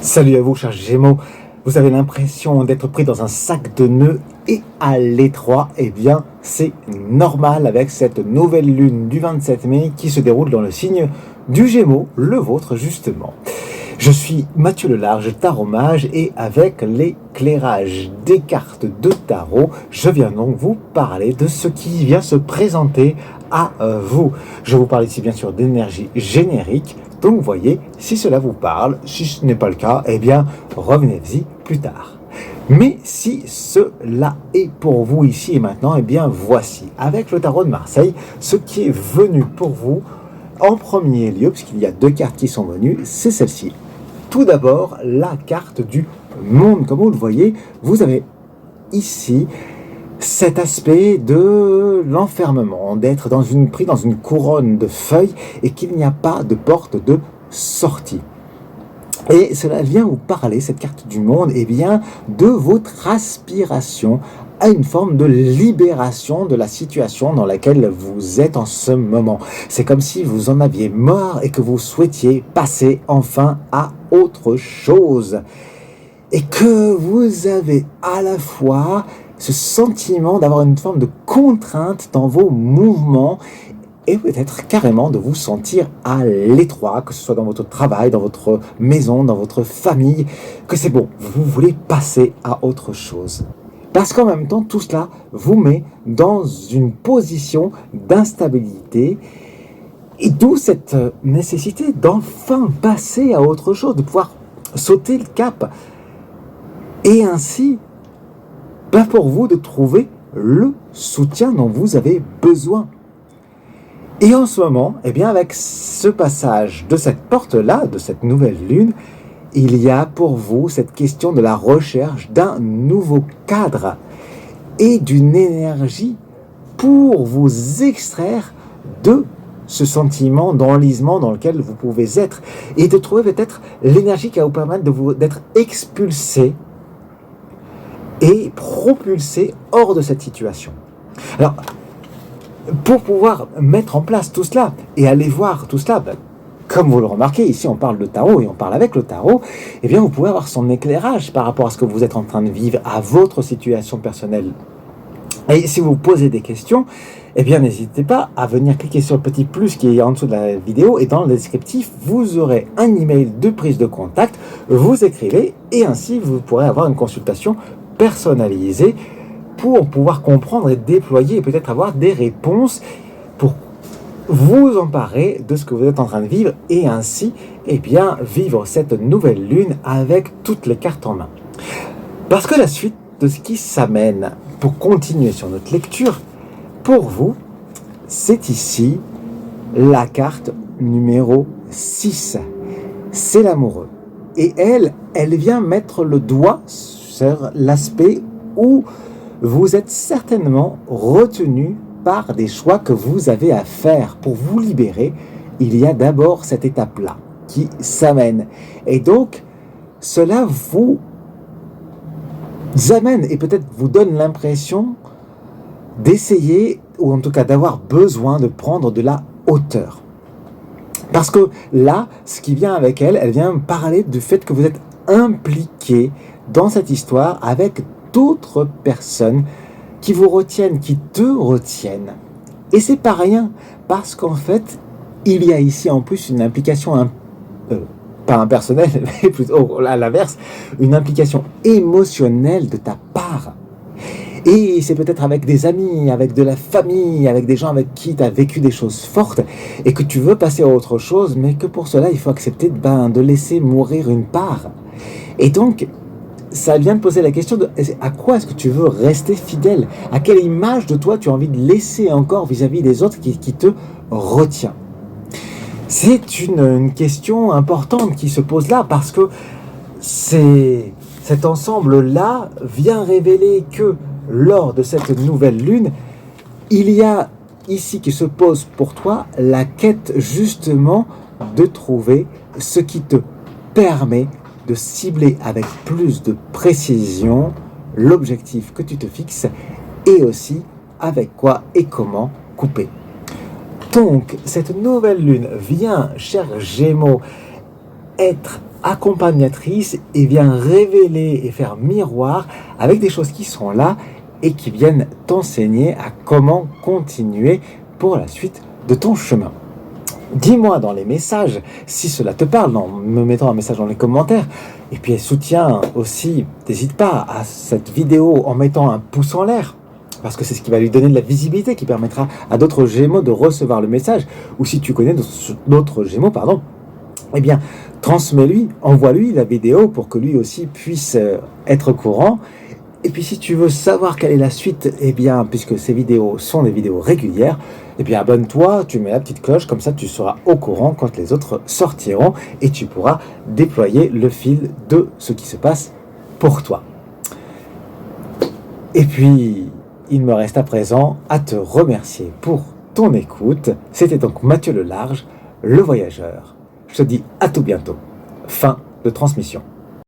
Salut à vous, chers Gémeaux. Vous avez l'impression d'être pris dans un sac de nœuds et à l'étroit. Eh bien, c'est normal avec cette nouvelle lune du 27 mai qui se déroule dans le signe du Gémeaux, le vôtre justement. Je suis Mathieu Lelarge, tarot mage, et avec l'éclairage des cartes de tarot, je viens donc vous parler de ce qui vient se présenter à vous. Je vous parle ici bien sûr d'énergie générique, donc voyez si cela vous parle. Si ce n'est pas le cas, eh bien revenez-y plus tard. Mais si cela est pour vous ici et maintenant, eh bien voici, avec le tarot de Marseille, ce qui est venu pour vous en premier lieu, puisqu'il y a deux cartes qui sont venues, c'est celle-ci. Tout d'abord, la carte du monde. Comme vous le voyez, vous avez ici cet aspect de l'enfermement, d'être pris dans une couronne de feuilles et qu'il n'y a pas de porte de sortie. Et cela vient vous parler, cette carte du monde, eh bien, de votre aspiration à une forme de libération de la situation dans laquelle vous êtes en ce moment. C'est comme si vous en aviez marre et que vous souhaitiez passer enfin à autre chose. Et que vous avez à la fois ce sentiment d'avoir une forme de contrainte dans vos mouvements et peut-être carrément de vous sentir à l'étroit, que ce soit dans votre travail, dans votre maison, dans votre famille, que c'est bon, vous voulez passer à autre chose. Parce qu'en même temps, tout cela vous met dans une position d'instabilité, et d'où cette nécessité d'enfin passer à autre chose, de pouvoir sauter le cap, et ainsi, pour vous de trouver le soutien dont vous avez besoin. Et en ce moment, eh bien, avec ce passage de cette porte-là, de cette nouvelle lune, il y a pour vous cette question de la recherche d'un nouveau cadre et d'une énergie pour vous extraire de ce sentiment d'enlisement dans lequel vous pouvez être et de trouver peut-être l'énergie qui va vous permettre d'être expulsé et propulsé hors de cette situation. Alors, pour pouvoir mettre en place tout cela et aller voir tout cela, comme vous le remarquez, ici on parle de tarot et on parle avec le tarot, eh bien vous pouvez avoir son éclairage par rapport à ce que vous êtes en train de vivre, à votre situation personnelle. Et si vous vous posez des questions, eh bien n'hésitez pas à venir cliquer sur le petit plus qui est en dessous de la vidéo et dans le descriptif, vous aurez un email de prise de contact, vous écrivez et ainsi vous pourrez avoir une consultation personnalisée pour pouvoir comprendre et déployer et peut-être avoir des réponses pour vous emparer de ce que vous êtes en train de vivre et ainsi, eh bien, vivre cette nouvelle lune avec toutes les cartes en main. Parce que la suite de ce qui s'amène pour continuer sur notre lecture, pour vous, c'est ici la carte numéro 6. C'est l'amoureux. Et elle vient mettre le doigt sur l'aspect où vous êtes certainement retenu par des choix que vous avez à faire pour vous libérer. Il y a d'abord cette étape-là qui s'amène. Et donc, cela vous amène et peut-être vous donne l'impression d'essayer, ou en tout cas d'avoir besoin de prendre de la hauteur. Parce que là, ce qui vient avec elle vient parler du fait que vous êtes impliqué dans cette histoire avec d'autres personnes qui vous retiennent, qui te retiennent. Et c'est pas rien, parce qu'en fait, il y a ici en plus une implication, pas impersonnelle, mais plutôt à l'inverse, une implication émotionnelle de ta part. Et c'est peut-être avec des amis, avec de la famille, avec des gens avec qui tu as vécu des choses fortes et que tu veux passer à autre chose, mais que pour cela, il faut accepter de laisser mourir une part. Et donc, ça vient de poser la question de à quoi est-ce que tu veux rester fidèle? À quelle image de toi tu as envie de laisser encore vis-à-vis des autres qui te retient? C'est une question importante qui se pose là parce que cet ensemble-là vient révéler que lors de cette nouvelle lune, il y a ici qui se pose pour toi la quête justement de trouver ce qui te permet de cibler avec plus de précision l'objectif que tu te fixes et aussi avec quoi et comment couper. Donc, cette nouvelle lune vient, cher Gémeaux, être accompagnatrice et vient révéler et faire miroir avec des choses qui sont là et qui viennent t'enseigner à comment continuer pour la suite de ton chemin. Dis-moi dans les messages si cela te parle, en me mettant un message dans les commentaires. Et puis soutiens aussi, n'hésite pas à cette vidéo en mettant un pouce en l'air, parce que c'est ce qui va lui donner de la visibilité, qui permettra à d'autres Gémeaux de recevoir le message. Ou si tu connais d'autres Gémeaux, eh bien, transmets-lui, envoie-lui la vidéo pour que lui aussi puisse être au courant. Et puis si tu veux savoir quelle est la suite, eh bien, puisque ces vidéos sont des vidéos régulières, eh bien abonne-toi, tu mets la petite cloche, comme ça tu seras au courant quand les autres sortiront et tu pourras déployer le fil de ce qui se passe pour toi. Et puis, il me reste à présent à te remercier pour ton écoute. C'était donc Mathieu Le Large, le voyageur. Je te dis à tout bientôt. Fin de transmission.